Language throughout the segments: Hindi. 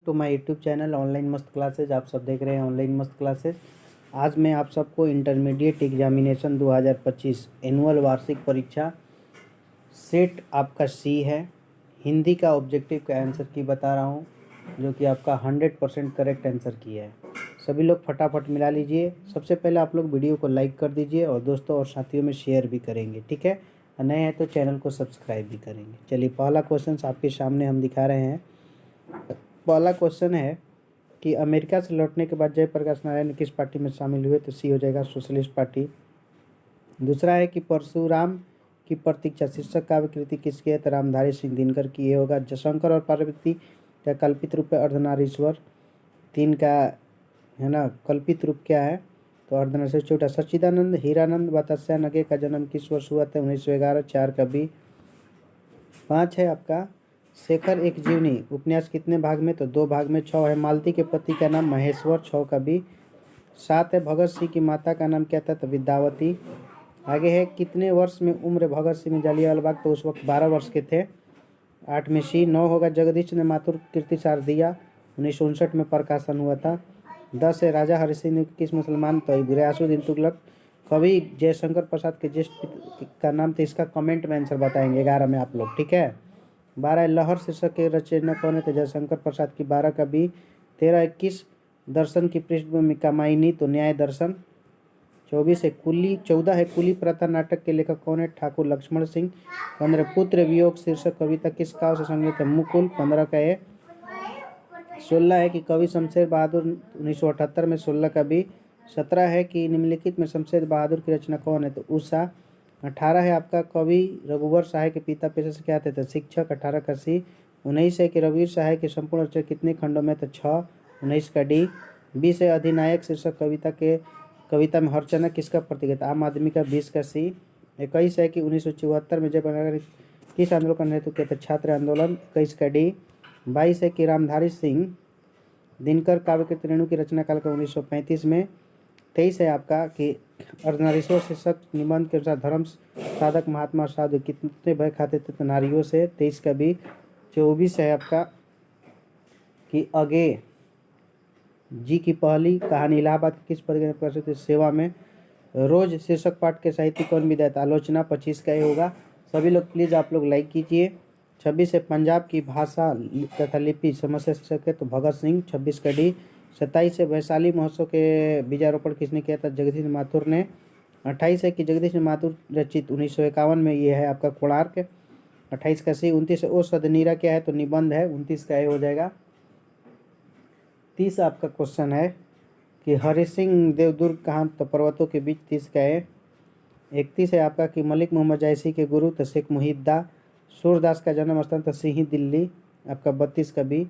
To my YouTube channel online मस्त क्लासेज। आप सब देख रहे हैं ऑनलाइन मस्त क्लासेज। आज मैं आप सबको इंटरमीडिएट एग्जामिनेशन 2025 एनुअल वार्षिक परीक्षा सेट आपका सी है, हिंदी का ऑब्जेक्टिव का आंसर की बता रहा हूँ, जो कि आपका 100% करेक्ट आंसर की है। सभी लोग फटाफट मिला लीजिए। सबसे पहले आप लोग वीडियो को लाइक कर दीजिए और दोस्तों और साथियों में शेयर भी करेंगे, ठीक है। नए हैं तो चैनल को सब्सक्राइब भी करेंगे। चलिए, पहला क्वेश्चन आपके सामने हम दिखा रहे हैं। पहला क्वेश्चन है कि अमेरिका से लौटने के बाद जयप्रकाश नारायण किस पार्टी में शामिल हुए, तो सी हो जाएगा सोशलिस्ट पार्टी। दूसरा है कि परशुराम की प्रतीक्षा शीर्षक काव्य कृति किसकी है, तो रामधारी सिंह दिनकर की। ये होगा। जयशंकर और पार्वती का कल्पित रूप है अर्धनारीश्वर। तीन का है ना, कल्पित रूप क्या है, तो अर्धनारीश्वर। चौथा, सच्चिदानंद हीरानंद वात्स्यायन नगे का जन्म किस वर्ष हुआ था, 1911। चार का बी। पाँच है आपका शेखर एक जीवनी उपन्यास कितने भाग में, तो दो भाग में। छः है मालती के पति का नाम महेश्वर। छः का बी। सात है भगत सिंह की माता का नाम क्या था, तो विद्यावती। आगे है कितने वर्ष में उम्र भगत सिंह में जलियांवाला बाग, तो उस वक्त 12 वर्ष के थे। 8 में सी। 9 होगा जगदीश ने माथुर कीर्तिसार दिया, 1959 में प्रकाशन हुआ था। 10 है राजा हरि सिंह किस मुसलमान, तो गियासुद्दीन तुगलक। कवि जयशंकर प्रसाद के ज्येष्ठ का नाम, तो इसका कमेंट में आंसर बताएंगे 11 में आप लोग, ठीक है। 12 लहर शीर्षक के रचना कौन है, तो जयशंकर प्रसाद की। 12 का बी। 13 किस दर्शन की पृष्ठभूमि कामायनी, तो न्याय दर्शन। 24 है कुली। 14 है कुली प्रथा नाटक के लेखक कौन है, ठाकुर लक्ष्मण सिंह। 15 पुत्र वियोग शीर्षक कविता किस काव्य से संग्रहित है, मुकुल। 15 का है। 16 है कि कवि शमशेर बहादुर 1978 में। 16 का बी। 17 है कि निम्नलिखित में शमशेर बहादुर की रचना कौन है, तो उषा। 18 है आपका कवि रघुवर सहाय के पिता पेशे से क्या थे, तो शिक्षक। 18 का सी। 19 है कि रघुवीर सहाय के संपूर्ण रचना कितने खंडों में, तो 6। 19 का डी। 20 है अधिनायक शीर्षक कविता में हरचना किसका प्रतीक है, तो आम आदमी का। 20 का सी। 21 है कि 1974 में जयप्रकाश किस आंदोलन का नेतृत्व किया था, छात्र आंदोलन। 21 का डी। 22 है कि रामधारी सिंह दिनकर काव्य के रेणु की रचना काल का 1935 में। 23 है आपका कि अर्धनारीश्वर शीर्षक निबंध के अनुसार धर्म साधक महात्मा साधु कितने भय खाते थे, तो नारियों से। 23 का बी। 24 है आपका कि अगे जी की पहली कहानी इलाहाबाद की किस पत्रिका में प्रकाशित हुई, सेवा में। रोज शीर्षक पाठ के साहित्यिक कौन विधायक, आलोचना। 25 का ये होगा। सभी लोग प्लीज़ आप लोग लाइक कीजिए। 26 है पंजाब की भाषा तथा लिपि समस्या शीर्षक है, तो भगत सिंह। 26 का डी। 27 है वैशाली महोत्सव के बीजारोपण किसने किया था, जगदीश माथुर ने। 28 है कि जगदीश माथुर रचित 1951 में ये है आपका कोणार्क। 28 का सी। 29 है ओ सदनीरा क्या है, तो निबंध है। 29 का ए हो जाएगा। 30 आपका क्वेश्चन है कि हरि सिंह देवदुर्ग कहाँ, तो पर्वतों के बीच। 30 का है। 31 है आपका कि मलिक मोहम्मद जायसी के गुरु, तो शेख मुहिद्दा। सूरदास का जन्म स्थान, तो सिंही दिल्ली आपका। 32 का बी।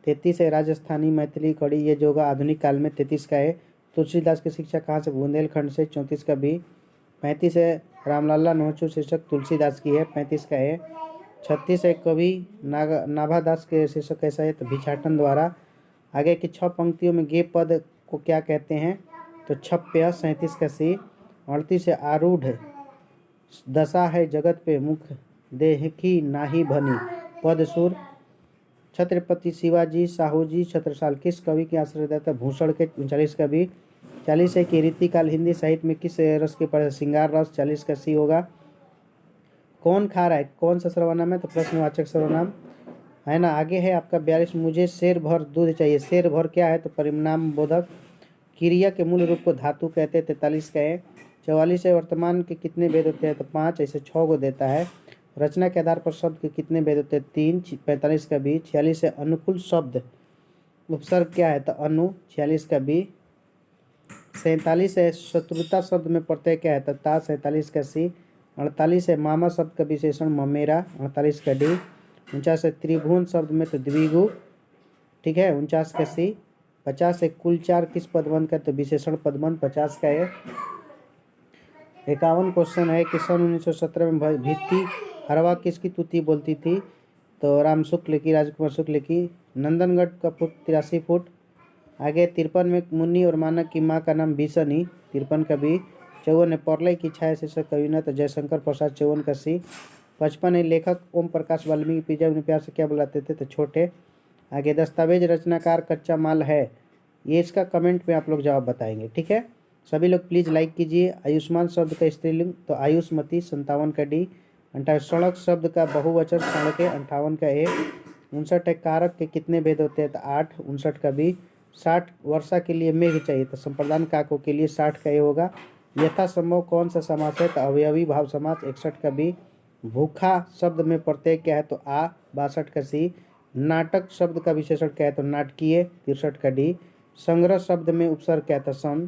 33 है राजस्थानी मैथिली कड़ी, ये जो होगा आधुनिक काल में। 33 का है। तुलसीदास की शिक्षा कहाँ से, बुंदेलखंड से। 34 का बी। 35 है रामलला नोचू शीर्षक तुलसीदास की है। 35 का है। 36 है कवि नाभादास के शीर्षक कैसा है, तो भिक्षाटन द्वारा। आगे की 6 पंक्तियों में गे पद को क्या कहते हैं, तो छप्य। 37 का सी। 38 है आरूढ़ दशा है जगत पे मुख देह की नाही बनी, पद सुर। छत्रपति शिवाजी साहूजी छत्रसाल किस कवि के आश्रयदाता, भूषण के। 39 का भी। 40 है कि रीतिकाल हिंदी साहित्य में किस रस के पढ़े, श्रृंगार रस। 40 का सी होगा। कौन खा रहा है, कौन सा सर्वनाम है, तो प्रश्नवाचक सर्वनाम है ना। आगे है आपका 42 मुझे शेर भर दूध चाहिए, शेर भर क्या है, तो परिणाम बोधक। क्रिया के मूल रूप को धातु कहते हैं। 43 का है। 44 है वर्तमान के कितने भेद होते हैं, तो 5, ऐसे 6 को देता है। रचना के आधार पर शब्द के कितने भेद होते हैं, 3। 45 का बी। 46 है अनुकूल शब्द उपसर्ग क्या है, तो अनु। 46 का बी। 47 है शत्रुता शब्द में प्रत्यय क्या है, तो ता। 47 का सी। 48 है मामा शब्द का विशेषण ममेरा। 48 का डी। 49 है त्रिभुवन शब्द में, तो द्विगु, ठीक है। 49 का सी। 50 है कुलचार किस पदबंध का, तो विशेषण पदबंध। 50 का है। 51 क्वेश्चन है कि सन 1917 में भित्ति हरवा किसकी तुति बोलती थी, तो राम शुक्ल की, राजकुमार शुक्ल की। नंदनगढ़ का फुट 83 फुट। आगे 53 में मुन्नी और मानक की माँ का नाम बिसनी। 53 का बी। 54 है परलय की छाया शीर्षक कवि ने, तो जयशंकर प्रसाद। 54 का सी। 55 है लेखक ओम प्रकाश वाल्मीकि पिता अपने प्यार से क्या बुलाते थे, तो छोटे। आगे दस्तावेज रचनाकार कच्चा माल है, ये इसका कमेंट में आप लोग जवाब बताएंगे। ठीक है, सभी लोग प्लीज़ लाइक कीजिए। आयुष्मान शब्द का स्त्रीलिंग तो आयुष्मती 57 का डी। 58 सड़क शब्द का बहुवचन सड़कें 58 का ए। 59 कारक के कितने भेद होते हैं तो 8। 59 का बी। 60 वर्षा के लिए मेघ चाहिए तो संप्रदान काकों के लिए 60 का ए होगा। यथासंभव कौन सा समास है तो अवयवी भाव समास 61 का बी। भूखा शब्द में प्रत्यय क्या है तो आ। 62 का सी। नाटक शब्द का विशेषण क्या है तो नाटकीय 63 का डी। संग्रह शब्द में उपसर्ग क्या था सम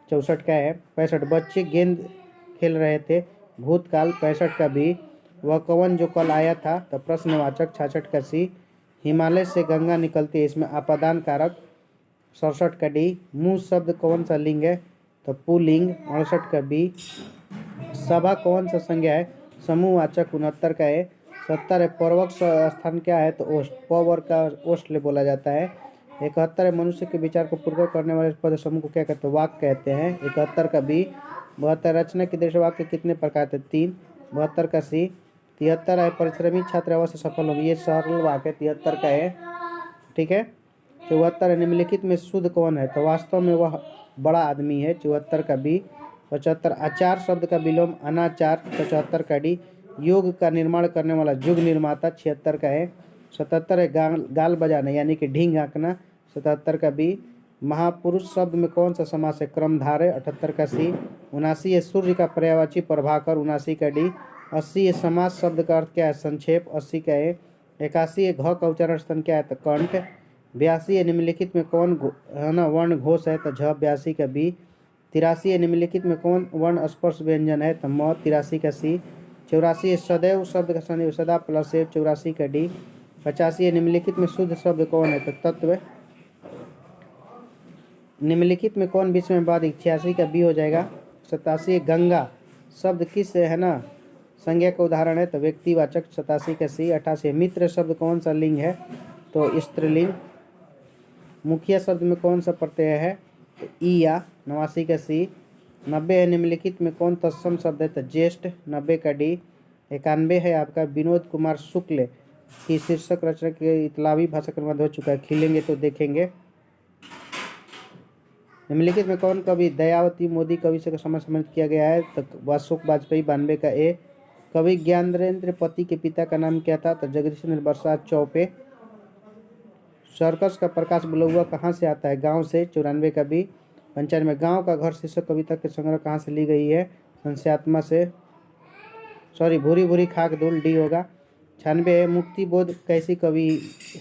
64 का है। 65 बच्चे गेंद खेल रहे थे भूतकाल 65 का बी। वह कौन जो कल आया था तो प्रश्नवाचक 66 का सी। हिमालय से गंगा निकलती है इसमें आपादान कारक 67 का डी। मुँह शब्द कौन सा लिंग है तो पुल्लिंग 68 का बी। सभा कौन सा संज्ञा है समूहवाचक 69 का है। 70 है पूर्वक स्थान क्या है तो ओष्ठ प वर्ग का ओष्ठ ले बोला जाता है। 71 है मनुष्य के विचार को पूर्वक करने वाले पद समूह को क्या कहते हैं वाक्य कहते हैं 71 का बी। 72 रचना के दृश्य वाक्य कितने प्रकार थे 3। 72 का सी। 73 है परिश्रमी छात्र अवश्य सफल होगी, ये सरल वाक्य 73 का है। ठीक है, 74 है निम्नलिखित में शुद्ध कौन है तो वास्तव में वह बड़ा आदमी है 74 का बी। 75 आचार शब्द का विलोम अनाचार 75 का डी। योग का निर्माण करने वाला युग निर्माता 76 का है। 77 है गाल बजाना यानी कि ढींग हाँकना 77 का बी। महापुरुष शब्द में कौन सा समास है क्रमधारय 78 का सी। 79 है सूर्य का पर्यायवाची प्रभाकर 79 का डी। 80 है समास शब्द का अर्थ क्या है संक्षेप 80 का है। 81 है घ का उच्चारण स्थान क्या है तो कंठ। 82 है निम्नलिखित में कौन है ना वर्ण घोष है तो झ 82 का बी। 83 है निम्नलिखित में कौन वर्ण स्पर्श व्यंजन है तो म 83 का सी। 84 है सदैव शब्द का संधि सदा प्लस है 84 का डी। 85 है निम्नलिखित में शुद्ध शब्द कौन है तो तत्व। निम्नलिखित में कौन बीच में बाद 86 का बी हो जाएगा। 87 है गंगा शब्द किस है ना संज्ञा का उदाहरण है तो व्यक्तिवाचक 87 का सी। 88 मित्र शब्द कौन सा लिंग है तो स्त्रीलिंग। मुखिया शब्द में कौन सा प्रत्यय है तो ई या 89 का सी। 90 है निम्नलिखित में कौन तत्सम शब्द है तो ज्येष्ठ 90 का डी। 91 है आपका विनोद कुमार शुक्ल की शीर्षक रचना के इतालवी भाषा का अनुवाद हो चुका है खिलेंगे तो देखेंगे। निम्नलिखित में कौन कवि दयावती मोदी कवि से सम्मानित किया गया है तो अशोक वाजपेयी 92 का ए। कवि ज्ञानेंद्र पति के पिता का नाम क्या था तो जगदीश चंद्र बरसात चौपे। सर्कस का प्रकाश बुलौआ कहाँ से आता है गांव से 94 का बी। 95 गांव का घर शीर्षक कविता के संग्रह कहाँ से ली गई है संस्यात्मा से भूरी भूरी खाक धूल डी होगा। 96 मुक्ति बोध कैसी कवि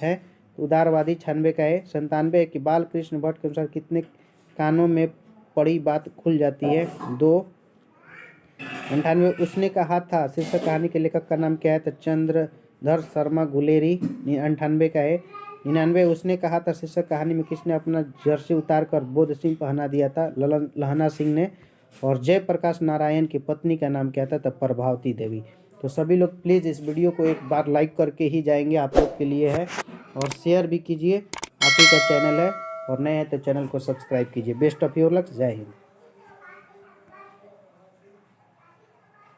है उदारवादी 96 का है। 97 है कि बाल कृष्ण भट्ट के अनुसार कितने कानों में पड़ी बात खुल जाती है 2। 98 उसने कहा था शीर्षक कहानी के लेखक का नाम क्या है तो चंद्रधर शर्मा गुलेरी 98 का है। 99 उसने कहा था शीर्षक कहानी में किसने अपना जर्सी उतार कर बोध सिंह पहना दिया था लहना सिंह ने। और जयप्रकाश नारायण की पत्नी का नाम क्या था तो प्रभावती देवी। तो सभी लोग प्लीज़ इस वीडियो को एक बार लाइक करके ही जाएंगे, आप लोग के लिए है, और शेयर भी कीजिए, आप ही का चैनल है, और नए हैं तो चैनल को सब्सक्राइब कीजिए। बेस्ट ऑफ योर लक, जय हिंद।